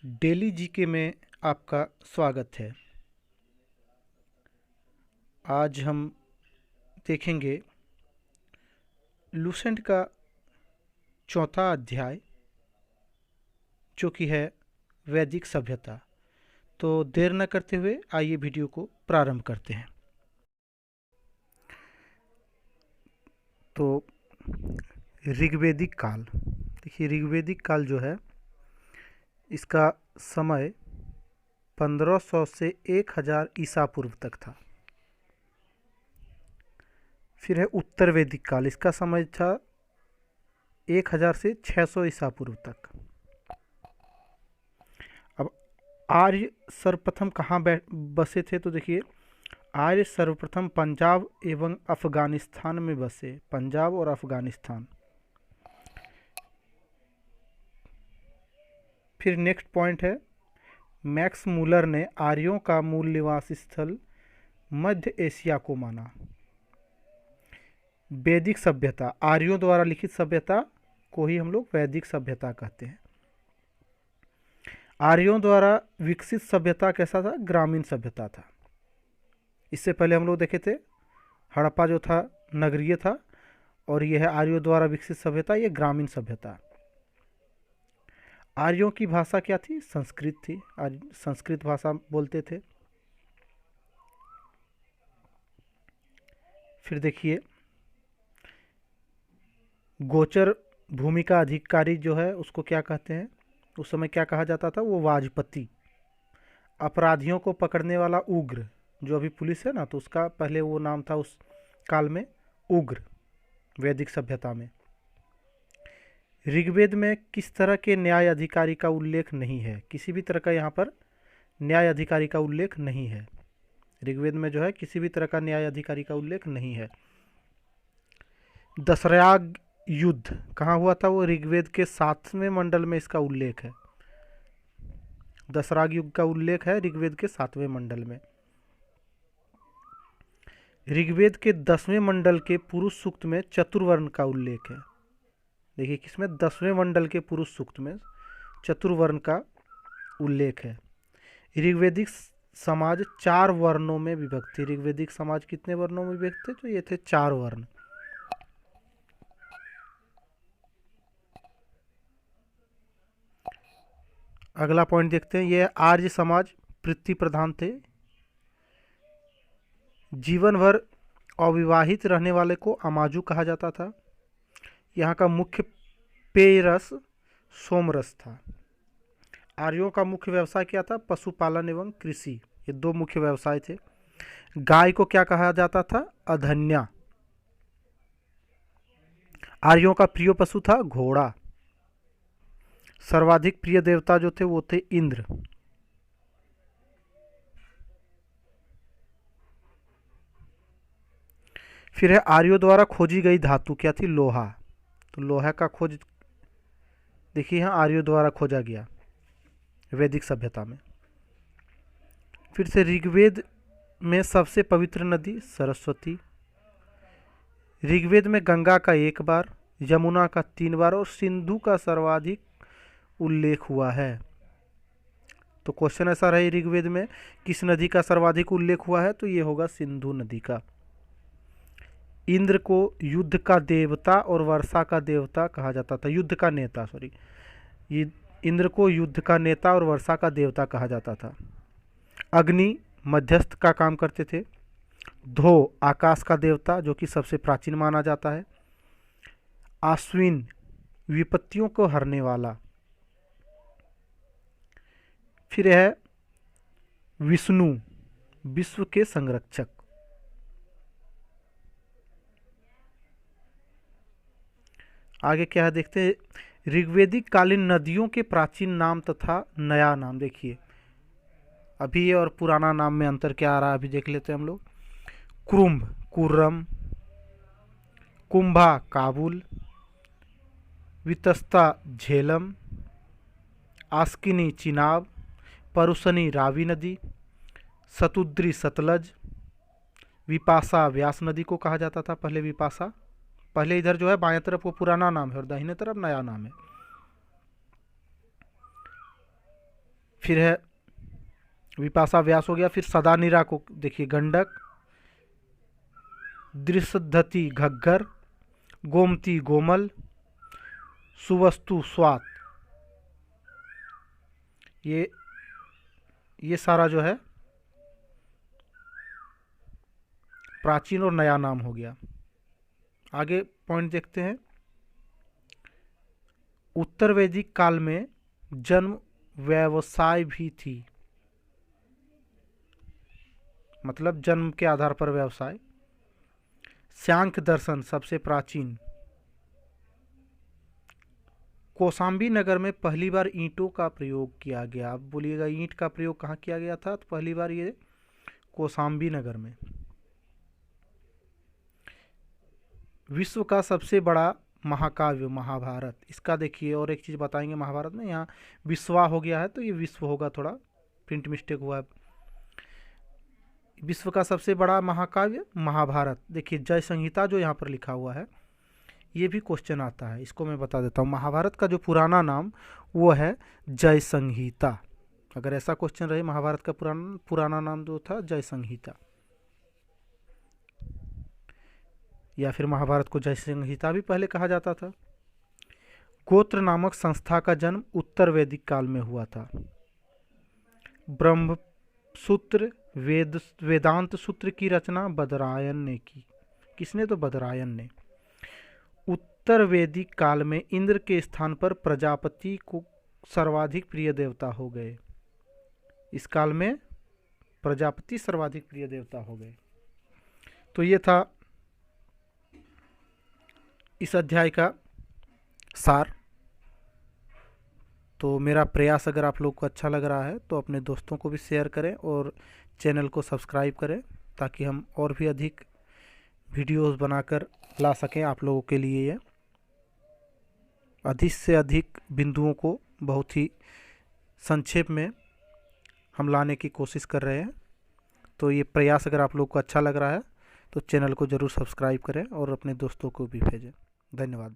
Daily GK में आपका स्वागत है। आज हम देखेंगे लूसेंट का चौथा अध्याय जो कि है वैदिक सभ्यता। तो देर न करते हुए आइए वीडियो को प्रारंभ करते हैं। तो ऋग्वेदिक काल, देखिए ऋग्वेदिक काल जो है इसका समय 1500 से 1000 ईसा पूर्व तक था। फिर है उत्तर वैदिक काल, इसका समय था 1000 से 600 ईसा पूर्व तक। अब आर्य सर्वप्रथम कहाँ बसे थे, तो देखिए आर्य सर्वप्रथम पंजाब एवं अफगानिस्तान में बसे। पंजाब और अफगानिस्तान। फिर नेक्स्ट पॉइंट है, मैक्स मूलर ने आर्यों का मूल निवास स्थल मध्य एशिया को माना। वैदिक सभ्यता, आर्यों द्वारा लिखित सभ्यता को ही हम लोग वैदिक सभ्यता कहते हैं। आर्यों द्वारा विकसित सभ्यता कैसा था? ग्रामीण सभ्यता था। इससे पहले हम लोग देखे थे हड़प्पा जो था नगरीय था, और यह है आर्यों द्वारा विकसित सभ्यता, यह ग्रामीण सभ्यता। आर्यों की भाषा क्या थी? संस्कृत थी। संस्कृत भाषा बोलते थे। फिर देखिए गोचर भूमि का अधिकारी जो है उसको क्या कहते हैं? उस समय क्या कहा जाता था? वो वाजपति। अपराधियों को पकड़ने वाला उग्र, जो अभी पुलिस है ना, तो उसका पहले वो नाम था उस काल में उग्र, वैदिक सभ्यता में। ऋग्वेद में किस तरह के न्याय अधिकारी का उल्लेख नहीं है? किसी भी तरह का यहाँ पर न्याय अधिकारी का उल्लेख नहीं है। ऋग्वेद में जो है किसी भी तरह का न्याय अधिकारी का उल्लेख नहीं है। दशराग युद्ध कहाँ हुआ था? वो ऋग्वेद के 7वें मंडल में इसका उल्लेख है। दशराग युग का उल्लेख है ऋग्वेद के 7वें मंडल में। ऋग्वेद के 10वें मंडल के पुरुष सूक्त में चतुर्वर्ण का उल्लेख है। देखिए किसमें? 10वें मंडल के पुरुष सूक्त में चतुर्वर्ण का उल्लेख है। ऋग्वेदिक समाज 4 वर्णों में विभक्त थे। ऋग्वेदिक समाज कितने वर्णों में विभक्त थे? तो ये थे 4 वर्ण। अगला पॉइंट देखते हैं, ये आर्य समाज पृथ्वी प्रधान थे। जीवन भर अविवाहित रहने वाले को अमाजु कहा जाता था। यहाँ का मुख्य पेय रस सोमरस था। आर्यों का मुख्य व्यवसाय क्या था? पशुपालन एवं कृषि, ये 2 मुख्य व्यवसाय थे। गाय को क्या कहा जाता था? अधन्या। आर्यों का प्रिय पशु था घोड़ा। सर्वाधिक प्रिय देवता जो थे वो थे इंद्र। फिर है आर्यों द्वारा खोजी गई धातु क्या थी? लोहा। तो लोहा का खोज देखिए यहाँ आर्यों द्वारा खोजा गया वैदिक सभ्यता में। फिर से ऋग्वेद में सबसे पवित्र नदी सरस्वती। ऋग्वेद में गंगा का 1 बार, यमुना का 3 बार और सिंधु का सर्वाधिक उल्लेख हुआ है। तो क्वेश्चन ऐसा रहे ऋग्वेद में किस नदी का सर्वाधिक उल्लेख हुआ है? तो ये होगा सिंधु नदी का। इंद्र को युद्ध का देवता और वर्षा का देवता कहा जाता था। युद्ध का नेता, सॉरी, ये इंद्र को युद्ध का नेता और वर्षा का देवता कहा जाता था। अग्नि मध्यस्थ का काम करते थे। धो आकाश का देवता जो कि सबसे प्राचीन माना जाता है। आश्विन विपत्तियों को हरने वाला। फिर है विष्णु विश्व के संरक्षक। आगे क्या है देखते हैं, ऋग्वेदिक कालीन नदियों के प्राचीन नाम तथा नया नाम। देखिए अभी और पुराना नाम में अंतर क्या आ रहा है, अभी देख लेते हैं हम लोग। कुरुम्भ कुर्रम, कुंभा काबुल, वितस्ता झेलम, आस्किनी चिनाब, परुसनी रावी नदी, सतुद्री सतलज, विपाशा व्यास नदी को कहा जाता था पहले विपाशा। पहले इधर जो है बाएं तरफ वो पुराना नाम है और दाहिने तरफ नया नाम है। फिर है विपाशा व्यास हो गया। फिर सदानीरा को देखिए, गंडक, दृषद्धति घग्गर, गोमती गोमल, सुवस्तु स्वात, ये सारा जो है प्राचीन और नया नाम हो गया। आगे पॉइंट देखते हैं। उत्तर वैदिक काल में जन्म व्यवसाय भी थी, मतलब जन्म के आधार पर व्यवसाय। सांख्य दर्शन सबसे प्राचीन। कौशाम्बी नगर में पहली बार ईंटों का प्रयोग किया गया। अब बोलिएगा ईंट का प्रयोग कहाँ किया गया था? तो पहली बार ये कौशाम्बी नगर में। विश्व का सबसे बड़ा महाकाव्य महाभारत। इसका देखिए, और एक चीज़ बताएंगे महाभारत में, यहाँ विश्वा हो गया है तो ये विश्व होगा, थोड़ा प्रिंट मिस्टेक हुआ है। विश्व का सबसे बड़ा महाकाव्य महाभारत। देखिए जय संहिता जो यहाँ पर लिखा हुआ है, ये भी क्वेश्चन आता है, इसको मैं बता देता हूँ। महाभारत का जो पुराना नाम वो है जय संहिता। अगर ऐसा क्वेश्चन रहे, महाभारत का पुराना नाम जो था जय संहिता, या फिर महाभारत को जय संहिता भी पहले कहा जाता था। गोत्र नामक संस्था का जन्म उत्तर वैदिक काल में हुआ था। ब्रह्मसूत्र वेदांत सूत्र की रचना बदरायन ने की। किसने? तो बदरायन ने। उत्तर वैदिक काल में इंद्र के स्थान पर प्रजापति को सर्वाधिक प्रिय देवता हो गए। इस काल में प्रजापति सर्वाधिक प्रिय देवता हो गए। तो ये था इस अध्याय का सार। तो मेरा प्रयास अगर आप लोग को अच्छा लग रहा है तो अपने दोस्तों को भी शेयर करें और चैनल को सब्सक्राइब करें, ताकि हम और भी अधिक वीडियोस बनाकर ला सकें आप लोगों के लिए। ये अधिक से अधिक बिंदुओं को बहुत ही संक्षेप में हम लाने की कोशिश कर रहे हैं। तो ये प्रयास अगर आप लोग को अच्छा लग रहा है तो चैनल को ज़रूर सब्सक्राइब करें और अपने दोस्तों को भी भेजें। धन्यवाद।